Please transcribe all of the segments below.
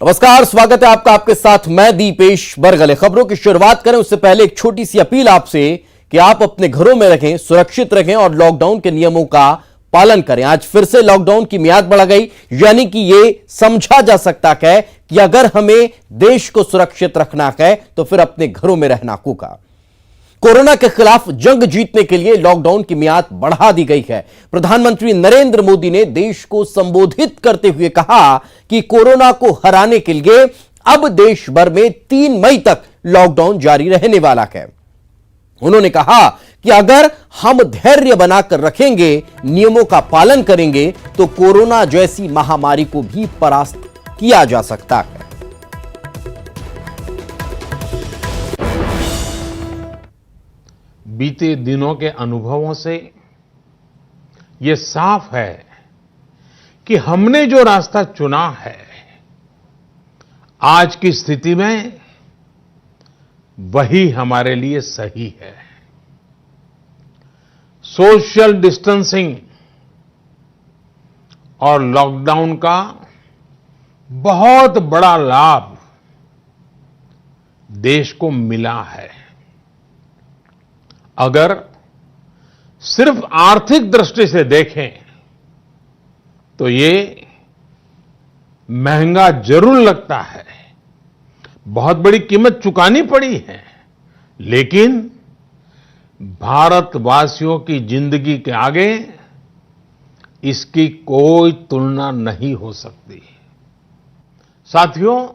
नमस्कार, स्वागत है आपका। आपके साथ मैं दीपेश बरगले। खबरों की शुरुआत करें उससे पहले एक छोटी सी अपील आपसे कि आप अपने घरों में रहें, सुरक्षित रहें और लॉकडाउन के नियमों का पालन करें। आज फिर से लॉकडाउन की मियाद बढ़ा गई, यानी कि यह समझा जा सकता है कि अगर हमें देश को सुरक्षित रखना है तो फिर अपने घरों में रहना होगा। कोरोना के खिलाफ जंग जीतने के लिए लॉकडाउन की मियाद बढ़ा दी गई है। प्रधानमंत्री नरेंद्र मोदी ने देश को संबोधित करते हुए कहा कि कोरोना को हराने के लिए अब देश भर में 3 मई तक लॉकडाउन जारी रहने वाला है। उन्होंने कहा कि अगर हम धैर्य बनाकर रखेंगे, नियमों का पालन करेंगे तो कोरोना जैसी महामारी को भी परास्त किया जा सकता है। बीते दिनों के अनुभवों से यह साफ है कि हमने जो रास्ता चुना है, आज की स्थिति में वही हमारे लिए सही है। सोशल डिस्टेंसिंग और लॉकडाउन का बहुत बड़ा लाभ देश को मिला है। अगर सिर्फ आर्थिक दृष्टि से देखें तो ये महंगा जरूर लगता है, बहुत बड़ी कीमत चुकानी पड़ी है, लेकिन भारतवासियों की जिंदगी के आगे इसकी कोई तुलना नहीं हो सकती। साथियों,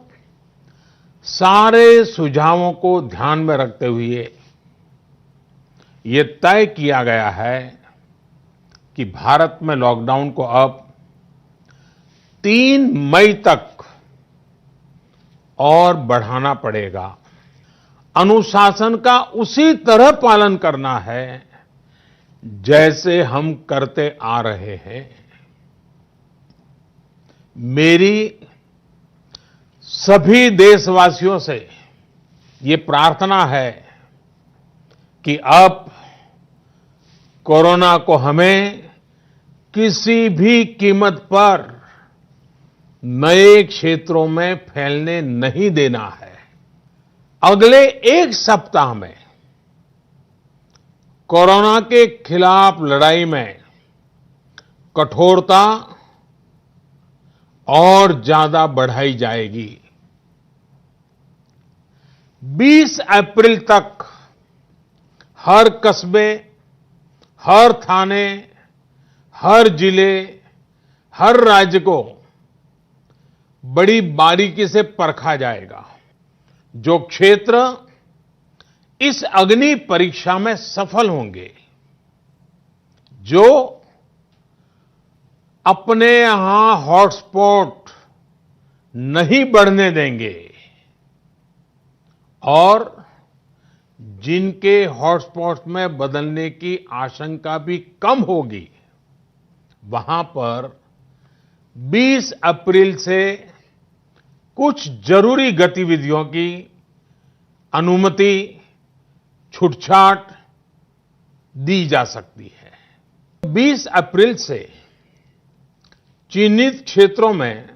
सारे सुझावों को ध्यान में रखते हुए ये तय किया गया है कि भारत में लॉकडाउन को अब 3 मई तक और बढ़ाना पड़ेगा। अनुशासन का उसी तरह पालन करना है जैसे हम करते आ रहे हैं। मेरी सभी देशवासियों से ये प्रार्थना है कि अब कोरोना को हमें किसी भी कीमत पर नए क्षेत्रों में फैलने नहीं देना है। अगले 1 सप्ताह में कोरोना के खिलाफ लड़ाई में कठोरता और ज्यादा बढ़ाई जाएगी। 20 अप्रैल तक हर कस्बे, हर थाने, हर जिले, हर राज्य को बड़ी बारीकी से परखा जाएगा। जो क्षेत्र इस अग्नि परीक्षा में सफल होंगे, जो अपने यहां हॉटस्पॉट नहीं बढ़ने देंगे और जिनके हॉटस्पॉट में बदलने की आशंका भी कम होगी, वहां पर 20 अप्रैल से कुछ जरूरी गतिविधियों की अनुमति, छूटछाट दी जा सकती है। 20 अप्रैल से चिन्हित क्षेत्रों में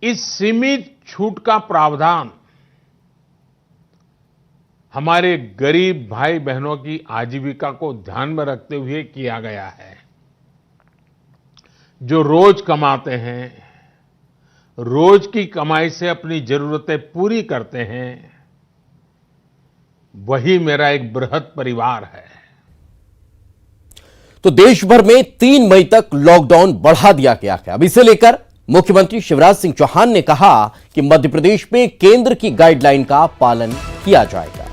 इस सीमित छूट का प्रावधान हमारे गरीब भाई बहनों की आजीविका को ध्यान में रखते हुए किया गया है। जो रोज कमाते हैं, रोज की कमाई से अपनी जरूरतें पूरी करते हैं, वही मेरा एक बृहद परिवार है। तो देश भर में 3 मई तक लॉकडाउन बढ़ा दिया गया है। अब इसे लेकर मुख्यमंत्री शिवराज सिंह चौहान ने कहा कि मध्य प्रदेश में केंद्र की गाइडलाइन का पालन किया जाएगा।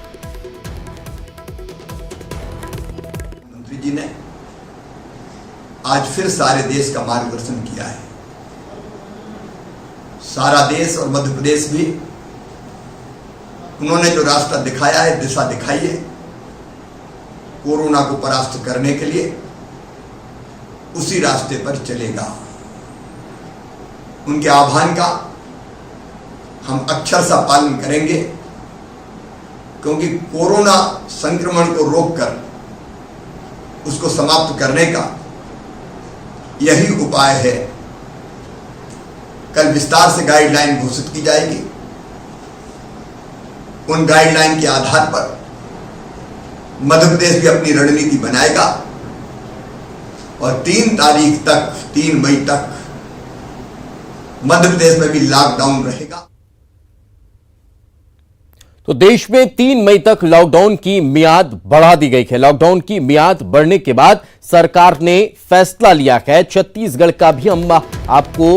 मंत्री जी ने आज फिर सारे देश का मार्गदर्शन किया है। सारा देश और मध्य प्रदेश भी उन्होंने जो रास्ता दिखाया है, दिशा दिखाई है कोरोना को परास्त करने के लिए, उसी रास्ते पर चलेगा। उनके आह्वान का हम अक्षरशः पालन करेंगे, क्योंकि कोरोना संक्रमण को रोककर उसको समाप्त करने का यही उपाय है। कल विस्तार से गाइडलाइन घोषित की जाएगी। उन गाइडलाइन के आधार पर मध्य प्रदेश भी अपनी रणनीति बनाएगा और 3 मई तक मध्य प्रदेश में भी लॉकडाउन रहेगा। तो देश में 3 मई तक लॉकडाउन की मियाद बढ़ा दी गई है। लॉकडाउन की मियाद बढ़ने के बाद सरकार ने फैसला लिया है। छत्तीसगढ़ का भी हम आपको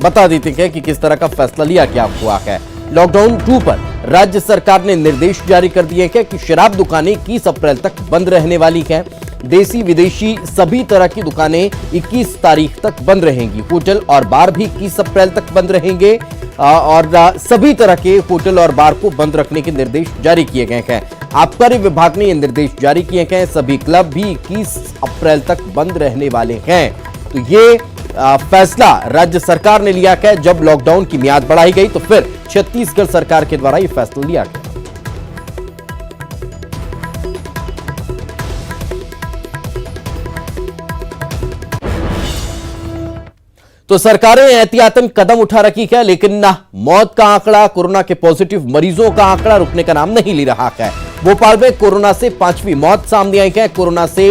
बता देते हैं कि किस तरह का फैसला लिया गया हुआ है। लॉकडाउन 2 पर राज्य सरकार ने निर्देश जारी कर दिए हैं कि शराब दुकानें 21 अप्रैल तक बंद रहने वाली हैं। देसी विदेशी सभी तरह की दुकानें 21 तारीख तक बंद रहेंगी। होटल और बार भी 21 अप्रैल तक बंद रहेंगे और सभी तरह के होटल और बार को बंद रखने के निर्देश जारी किए गए हैं। आबकारी विभाग ने ये निर्देश जारी किए हैं। सभी क्लब भी 21 अप्रैल तक बंद रहने वाले हैं। तो ये फैसला राज्य सरकार ने लिया है। जब लॉकडाउन की मियाद बढ़ाई गई तो फिर छत्तीसगढ़ सरकार के द्वारा यह फैसला लिया गया। तो सरकारें एहतियातन कदम उठा रखी है, लेकिन ना मौत का आंकड़ा, कोरोना के पॉजिटिव मरीजों का आंकड़ा रुकने का नाम नहीं ले रहा है। भोपाल में कोरोना से 5वीं मौत सामने आई है। कोरोना से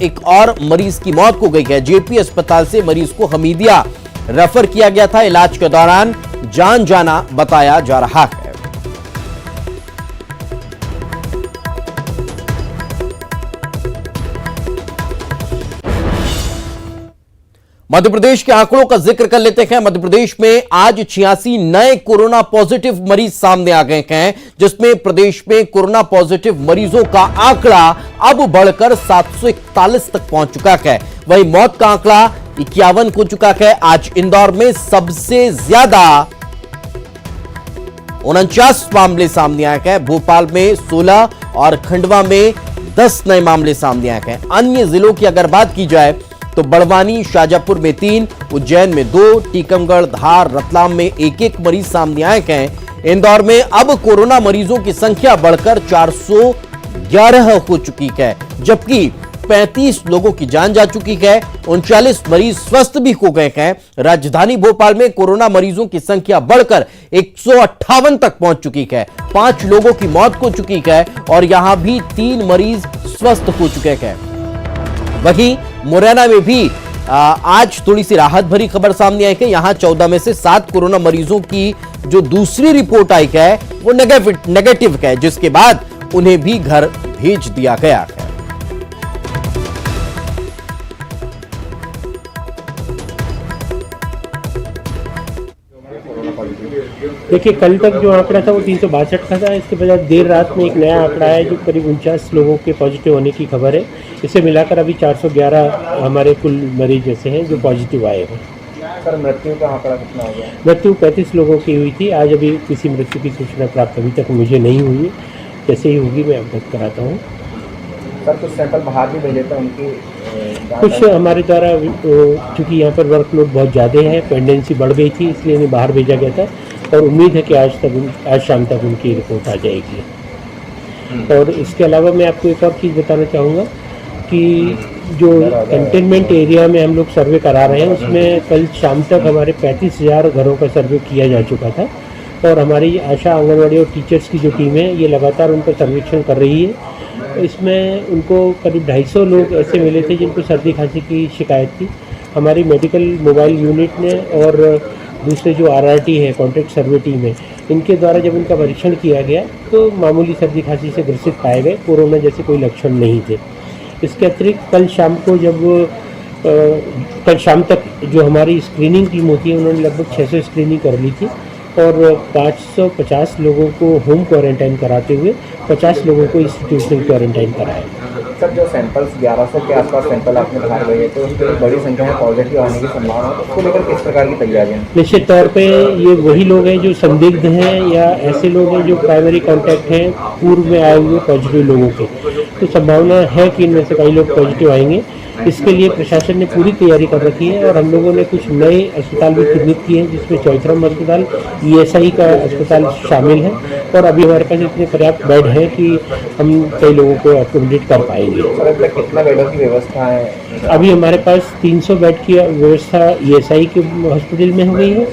एक और मरीज की मौत हो गई है। जेपी अस्पताल से मरीज को हमीदिया रेफर किया गया था। इलाज के दौरान जान जाना बताया जा रहा है। मध्य प्रदेश के आंकड़ों का जिक्र कर लेते हैं। मध्य प्रदेश में आज 86 नए कोरोना पॉजिटिव मरीज सामने आ गए हैं, जिसमें प्रदेश में कोरोना पॉजिटिव मरीजों का आंकड़ा अब बढ़कर 741 तक पहुंच चुका है। वहीं मौत का आंकड़ा 51 हो चुका है। आज इंदौर में सबसे ज्यादा 49 मामले सामने आए हैं। भोपाल में 16 और खंडवा में 10 नए मामले सामने आए हैं। अन्य जिलों की अगर बात की जाए तो बड़वानी, शाजापुर में 3, उज्जैन में 2, टीकमगढ़, धार, रतलाम में 1-1 मरीज सामने आए हैं। इंदौर में अब कोरोना मरीजों की संख्या बढ़कर 411 हो चुकी है, जबकि 35 लोगों की जान जा चुकी है। 39 मरीज स्वस्थ भी हो गए हैं। राजधानी भोपाल में कोरोना मरीजों की संख्या बढ़कर 158 तक पहुंच चुकी है। 5 लोगों की मौत हो चुकी है और यहां भी 3 मरीज स्वस्थ हो चुके हैं। वहीं मुरैना में भी आज थोड़ी सी राहत भरी खबर सामने आई है। यहां 14 में से 7 कोरोना मरीजों की जो दूसरी रिपोर्ट आई है वो नेगेटिव है, जिसके बाद उन्हें भी घर भेज दिया गया है। देखिए, कल तक जो आंकड़ा था वो 362 का था। इसके बजाय देर रात में एक नया आंकड़ा है जो करीब 49 लोगों के पॉजिटिव होने की खबर है। इसे मिलाकर अभी 411 हमारे कुल मरीज जैसे हैं जो पॉजिटिव आए हैं। सर, मृत्यु का आंकड़ा कितना हो गया? मृत्यु 35 लोगों की हुई थी। आज अभी किसी मृत्यु की सूचना प्राप्त अभी तक मुझे नहीं हुई है। जैसे ही होगी मैं अवगत कराता हूँ। सर, कुछ सैंपल बाहर भी भेजे थे उनकी? कुछ हमारे द्वारा, चूँकि यहाँ पर वर्कलोड बहुत ज़्यादा है, पेंडेंसी बढ़ गई थी, इसलिए इन्हें बाहर भेजा गया था और उम्मीद है कि आज शाम तक उनकी रिपोर्ट आ जाएगी। और इसके अलावा मैं आपको एक और चीज़ बताना चाहूँगा कि जो कंटेनमेंट एरिया में हम लोग सर्वे करा रहे हैं, उसमें कल शाम तक हमारे 35,000 घरों का सर्वे किया जा चुका था और हमारी आशा, आंगनवाड़ी और टीचर्स की जो टीम है ये लगातार उनका सर्वेक्षण कर रही है। इसमें उनको करीब 250 लोग ऐसे मिले थे जिनको सर्दी खांसी की शिकायत थी। हमारी मेडिकल मोबाइल यूनिट ने और दूसरे जो RRT है, कॉन्टैक्ट सर्वे टीम है, इनके द्वारा जब इनका परीक्षण किया गया तो मामूली सर्दी खांसी से ग्रसित पाए गए, कोरोना जैसे कोई लक्षण नहीं थे। इसके अतिरिक्त कल शाम तक जो हमारी स्क्रीनिंग टीम होती है उन्होंने लगभग 600 स्क्रीनिंग कर ली थी और 550 लोगों को होम क्वारंटाइन कराते हुए 50 लोगों को इंस्टीट्यूशनल क्वारंटाइन कराया। सर, जो सैंपल्स 1100 के आसपास सैंपल आपने बाहर भेजे तो उसकी एक बड़ी संख्या में पॉजिटिव आने की संभावना है, उसको लेकर किस प्रकार की तैयारियां? निश्चित तौर पे ये वही लोग हैं जो संदिग्ध हैं या ऐसे लोग हैं जो प्राइमरी कॉन्टैक्ट हैं पूर्व में आए हुए पॉजिटिव लोगों के, तो संभावना है कि इनमें से कई लोग पॉजिटिव आएंगे। इसके लिए प्रशासन ने पूरी तैयारी कर रखी है और हम लोगों ने कुछ नए अस्पताल भी चिन्हित किए हैं, जिसमें चौथराम अस्पताल, ESI का अस्पताल शामिल है और अभी हमारे पास इतने पर्याप्त बेड हैं कि हम कई लोगों को एकोमोडेट कर पाएंगे। सर अब तक कितना बेडों की व्यवस्था है? अभी हमारे पास 300 बेड की व्यवस्था ESI के हॉस्पिटल में हो गई है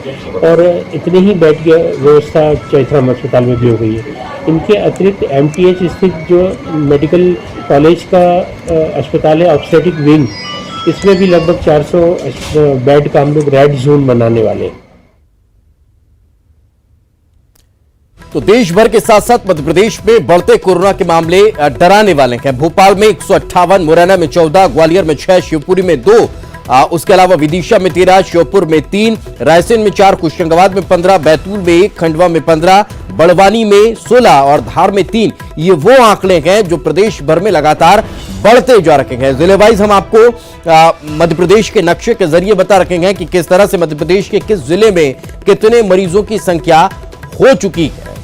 और इतने ही बेड की व्यवस्था चौथराम अस्पताल में भी हो गई है। इनके अतिरिक्त MTH स्थित जो मेडिकल कॉलेज का अस्पताल है, ऑब्स्टेटिक विंग, इसमें भी लगभग 400 बेड का हम लोग रेड जोन बनाने वाले हैं। तो देश भर के साथ साथ मध्य प्रदेश में बढ़ते कोरोना के मामले डराने वाले हैं। भोपाल में 158, मुरैना में 14, ग्वालियर में 6, शिवपुरी में 2, उसके अलावा विदिशा में 13, श्योपुर में 3, रायसेन में 4, होशंगाबाद में 15, बैतूल में 1, खंडवा में 15, बड़वानी में 16 और धार में 3। ये वो आंकड़े हैं जो प्रदेश भर में लगातार बढ़ते जा रहे हैं। जिले वाइज हम आपको मध्य प्रदेश के नक्शे के जरिए बता रखे हैं कि किस तरह से मध्य प्रदेश के किस जिले में कितने मरीजों की संख्या हो चुकी है।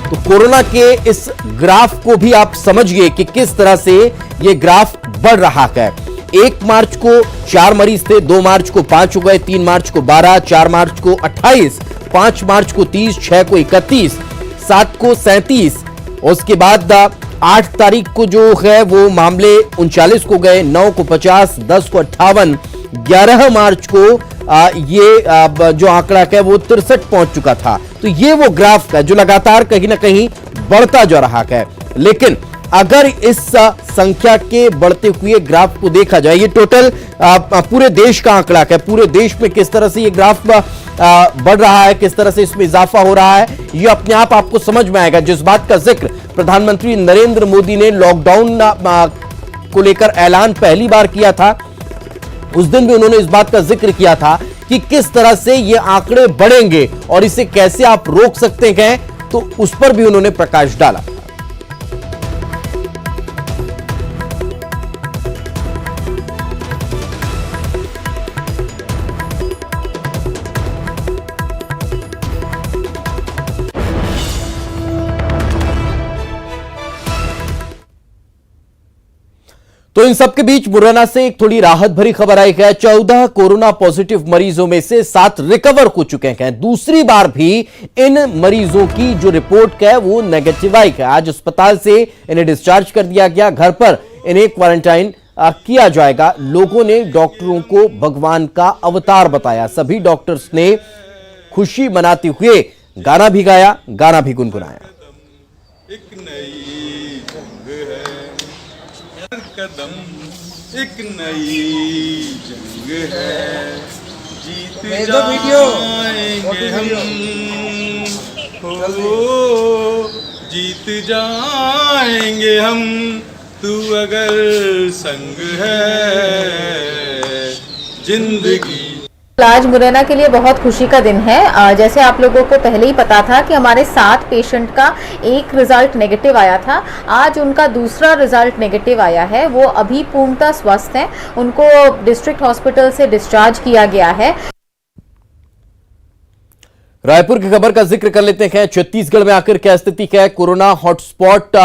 तो कोरोना के इस ग्राफ को भी आप समझिए कि किस तरह से ये ग्राफ बढ़ रहा है। 1 मार्च को 4 मरीज थे, 2 मार्च को 5 हो गए, 3 मार्च को 12, 4 मार्च को 28, 5 मार्च को 30, 6 को 31, 7 को 37, उसके बाद 8 तारीख को जो है वो मामले 39 को गए, 9 को 50, 10 को 58, 11 मार्च को ये जो आंकड़ा है वो 63 पहुंच चुका था। तो ये वो ग्राफ है जो लगातार कहीं ना कहीं बढ़ता जा रहा है। लेकिन अगर इस संख्या के बढ़ते हुए ग्राफ को देखा जाए, ये टोटल पूरे देश का आंकड़ा है, पूरे देश में किस तरह से ये ग्राफ बढ़ रहा है, किस तरह से इसमें इजाफा हो रहा है, ये अपने आप आपको समझ में आएगा। जिस बात का जिक्र प्रधानमंत्री नरेंद्र मोदी ने लॉकडाउन को लेकर ऐलान पहली बार किया था, उस दिन भी उन्होंने इस बात का जिक्र किया था कि किस तरह से ये आंकड़े बढ़ेंगे और इसे कैसे आप रोक सकते हैं, तो उस पर भी उन्होंने प्रकाश डाला। तो इन सबके बीच मुरैना से एक थोड़ी राहत भरी खबर आई है। 14 कोरोना पॉजिटिव मरीजों में से 7 रिकवर हो चुके हैं। दूसरी बार भी इन मरीजों की जो रिपोर्ट है वो नेगेटिव आई है। आज अस्पताल से इन्हें डिस्चार्ज कर दिया गया, घर पर इन्हें क्वारंटाइन किया जाएगा। लोगों ने डॉक्टरों को भगवान का अवतार बताया। सभी डॉक्टर्स ने खुशी मनाते हुए गाना भी गाया, गाना भी गुनगुनाया। एक नई जंग है, हर कदम एक नई जंग है, जीत जाएंगे हम, हो जीत जाएंगे हम, तू अगर संग है जिंदगी। आज मुरैना के लिए बहुत खुशी का दिन है। जैसे आप लोगों को पहले ही पता था कि हमारे 7 पेशेंट का एक रिजल्ट नेगेटिव आया था, आज उनका दूसरा रिजल्ट नेगेटिव आया है। वो अभी पूर्णतः स्वस्थ हैं, उनको डिस्ट्रिक्ट हॉस्पिटल से डिस्चार्ज किया गया है। रायपुर की खबर का जिक्र कर लेते हैं। छत्तीसगढ़ में आखिर क्या स्थिति है। कोरोना हॉटस्पॉट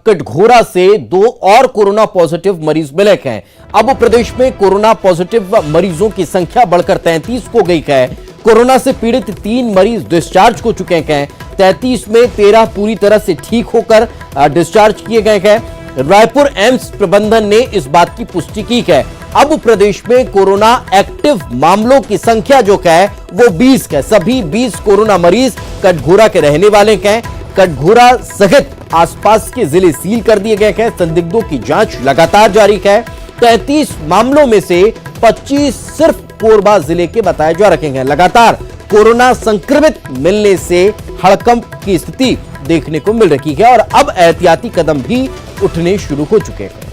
कटघोरा से 2 और कोरोना पॉजिटिव मरीज मिले हैं। अब प्रदेश में कोरोना पॉजिटिव मरीजों की संख्या बढ़कर 33 हो गई है। कोरोना से पीड़ित 3 मरीज डिस्चार्ज हो चुके हैं। 33 में 13 पूरी तरह से ठीक होकर डिस्चार्ज किए गए हैं। रायपुर एम्स प्रबंधन ने इस बात की पुष्टि की है। अब प्रदेश में कोरोना एक्टिव मामलों की संख्या जो है वो 20 है। सभी 20 कोरोना मरीज कटघोरा के रहने वाले हैं। कटघोरा सहित आसपास के जिले सील कर दिए गए हैं। संदिग्धों की जांच लगातार जारी है। 33 मामलों में से 25 सिर्फ कोरबा जिले के बताए जा रहे हैं। लगातार कोरोना संक्रमित मिलने से हड़कंप की स्थिति देखने को मिल रही है और अब एहतियाती कदम भी उठने शुरू हो चुके हैं।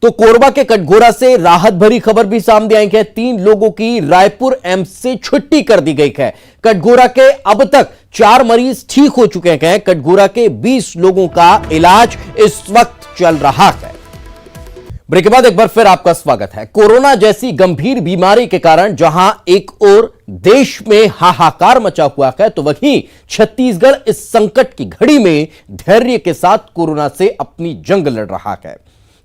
तो कोरबा के कटघोरा से राहत भरी खबर भी सामने आई है। 3 लोगों की रायपुर एम्स से छुट्टी कर दी गई है। कटघोरा के अब तक 4 मरीज ठीक हो चुके हैं। कटघोरा के 20 लोगों का इलाज इस वक्त चल रहा है। ब्रेक के बाद एक बार फिर आपका स्वागत है। कोरोना जैसी गंभीर बीमारी के कारण जहां एक ओर देश में हाहाकार मचा हुआ है, तो वहीं छत्तीसगढ़ इस संकट की घड़ी में धैर्य के साथ कोरोना से अपनी जंग लड़ रहा है।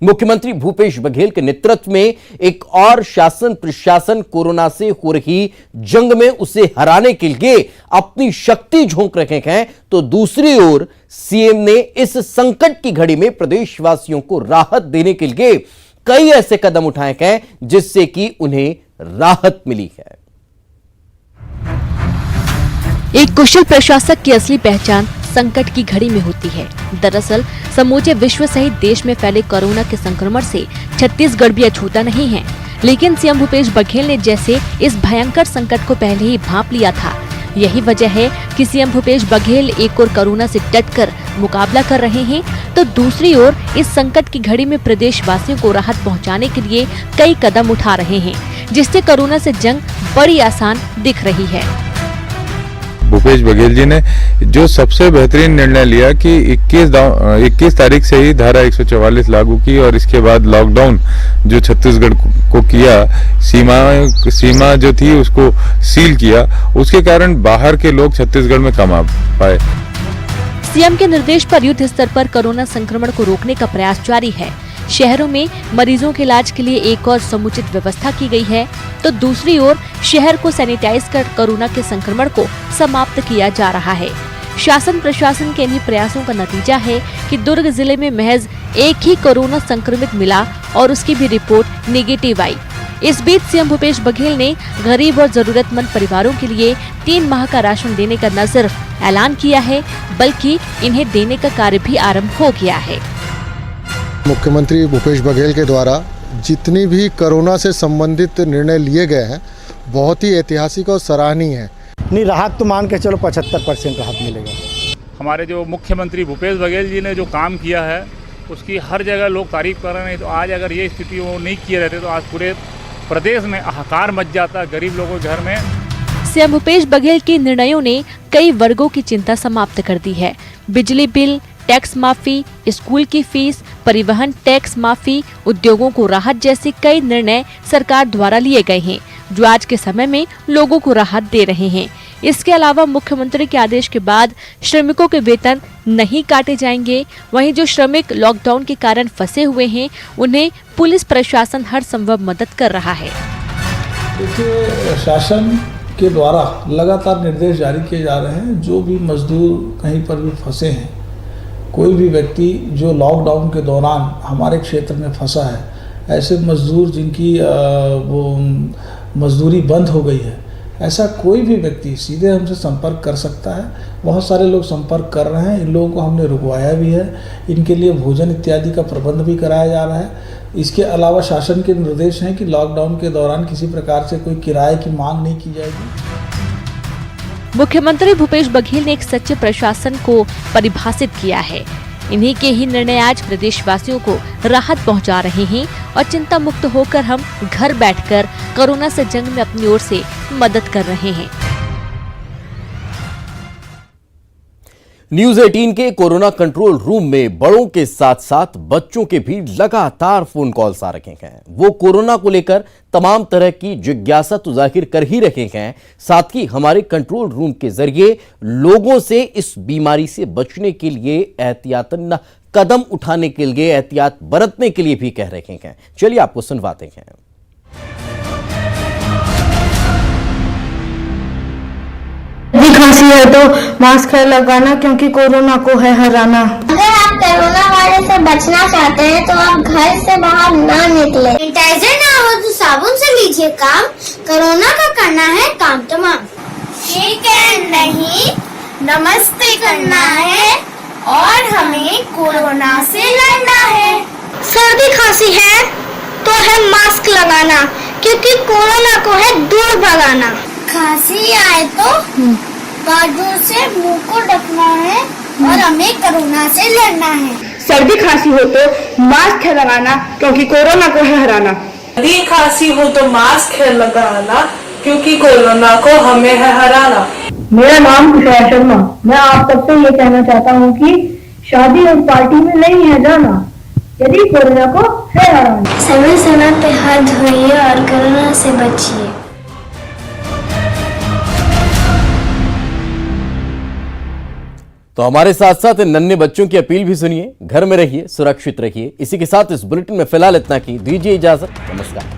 मुख्यमंत्री भूपेश बघेल के नेतृत्व में एक और शासन प्रशासन कोरोना से हो रही जंग में उसे हराने के लिए अपनी शक्ति झोंक रखे हैं, तो दूसरी ओर सीएम ने इस संकट की घड़ी में प्रदेशवासियों को राहत देने के लिए कई ऐसे कदम उठाए हैं जिससे कि उन्हें राहत मिली है। एक कुशल प्रशासक की असली पहचान संकट की घड़ी में होती है। दरअसल समूचे विश्व सहित देश में फैले कोरोना के संक्रमण से छत्तीसगढ़ भी अछूता नहीं है, लेकिन सीएम भूपेश बघेल ने जैसे इस भयंकर संकट को पहले ही भांप लिया था। यही वजह है कि सीएम भूपेश बघेल एक ओर कोरोना से डटकर मुकाबला कर रहे हैं, तो दूसरी ओर इस संकट की घड़ी में प्रदेशवासियों को राहत पहुंचाने के लिए कई कदम उठा रहे हैं, जिससे कोरोना से जंग बड़ी आसान दिख रही है। भूपेश बघेल जी ने जो सबसे बेहतरीन निर्णय लिया कि 21 तारीख से ही धारा 144 लागू की और इसके बाद लॉकडाउन जो छत्तीसगढ़ को किया, सीमा जो थी उसको सील किया, उसके कारण बाहर के लोग छत्तीसगढ़ में कम आ पाए। सीएम के निर्देश पर युद्ध स्तर पर कोरोना संक्रमण को रोकने का प्रयास जारी है। शहरों में मरीजों के इलाज के लिए एक और समुचित व्यवस्था की गई है, तो दूसरी ओर शहर को सैनिटाइज कर कोरोना के संक्रमण को समाप्त किया जा रहा है। शासन प्रशासन के इन्हीं प्रयासों का नतीजा है कि दुर्ग जिले में महज एक ही कोरोना संक्रमित मिला और उसकी भी रिपोर्ट नेगेटिव आई। इस बीच सीएम भूपेश बघेल ने गरीब और जरूरतमंद परिवारों के लिए 3 माह का राशन देने का न सिर्फ ऐलान किया है, बल्कि इन्हें देने का कार्य भी आरंभ हो गया है। मुख्यमंत्री भूपेश बघेल के द्वारा जितनी भी कोरोना से संबंधित निर्णय लिए गए हैं, बहुत ही ऐतिहासिक और सराहनीय है। नहीं, राहत तो मान के चलो 75% राहत मिलेगा। हमारे जो मुख्यमंत्री भूपेश बघेल जी ने जो काम किया है उसकी हर जगह लोग तारीफ कर रहे हैं। तो आज अगर ये स्थिति वो नहीं किए रहते तो आज पूरे प्रदेश में हाहाकार मच जाता गरीब लोगों के घर में। सीएम भूपेश बघेल के निर्णयों ने कई वर्गों की चिंता समाप्त कर दी है। बिजली बिल, टैक्स माफी, स्कूल की फीस, परिवहन टैक्स माफी, उद्योगों को राहत जैसे कई निर्णय सरकार द्वारा लिए गए हैं, जो आज के समय में लोगों को राहत दे रहे हैं। इसके अलावा मुख्यमंत्री के आदेश के बाद श्रमिकों के वेतन नहीं काटे जाएंगे। वहीं जो श्रमिक लॉकडाउन के कारण फंसे हुए हैं, उन्हें पुलिस प्रशासन हर संभव मदद कर रहा है। देखिए, शासन के द्वारा लगातार निर्देश जारी किए जा रहे हैं। जो भी मजदूर कहीं पर भी फंसे हैं, कोई भी व्यक्ति जो लॉकडाउन के दौरान हमारे क्षेत्र में फंसा है, ऐसे मजदूर जिनकी वो मजदूरी बंद हो गई है, ऐसा कोई भी व्यक्ति सीधे हमसे संपर्क कर सकता है। बहुत सारे लोग संपर्क कर रहे हैं। इन लोगों को हमने रुकवाया भी है। इनके लिए भोजन इत्यादि का प्रबंध भी कराया जा रहा है। इसके अलावा शासन के निर्देश हैं कि लॉकडाउन के दौरान किसी प्रकार से कोई किराए की मांग नहीं की जाएगी। मुख्यमंत्री भूपेश बघेल ने एक सच्चे प्रशासन को परिभाषित किया है। इन्हीं के ही निर्णय आज प्रदेशवासियों को राहत पहुंचा रहे हैं और चिंता मुक्त होकर हम घर बैठकर कोरोना से जंग में अपनी ओर से मदद कर रहे हैं। न्यूज 18 के कोरोना कंट्रोल रूम में बड़ों के साथ साथ बच्चों के भी लगातार फोन कॉल्स आ रहे हैं। वो कोरोना को लेकर तमाम तरह की जिज्ञासा तो जाहिर कर ही रहे हैं, साथ ही हमारे कंट्रोल रूम के जरिए लोगों से इस बीमारी से बचने के लिए एहतियातन कदम उठाने के लिए, एहतियात बरतने के लिए भी कह रहे हैं। चलिए आपको सुनवाते हैं। खांसी है तो मास्क है लगाना, क्योंकि कोरोना को है हराना। अगर आप कोरोना वायरस से बचना चाहते हैं तो आप घर से बाहर ना निकले। सैनिटाइजर ना हो तो साबुन से लीजिए काम, कोरोना का करना है काम तमाम। ठीक है, नहीं नमस्ते करना है और हमें कोरोना से लड़ना है। सर्दी खांसी है तो है मास्क लगाना, क्योंकि कोरोना को है दूर भगाना। खांसी आए तो बाजू से मुंह को ढकना है और हमें कोरोना से लड़ना है। सर्दी खांसी हो तो मास्क है लगाना, क्योंकि कोरोना को है हराना। सर्दी खांसी हो तो मास्क है लगाना, क्योंकि कोरोना को हमें है हराना। मेरा नाम तुषार शर्मा। मैं आप सबसे ये कहना चाहता हूँ कि शादी और पार्टी में नहीं है जाना, यदि कोरोना को है हराना। समय समय पे हाथ धोइए और कोरोना से बचिए। तो हमारे साथ साथ इन नन्हे बच्चों की अपील भी सुनिए। घर में रहिए, सुरक्षित रहिए। इसी के साथ इस बुलेटिन में फिलहाल इतना ही। दीजिए इजाजत। नमस्कार।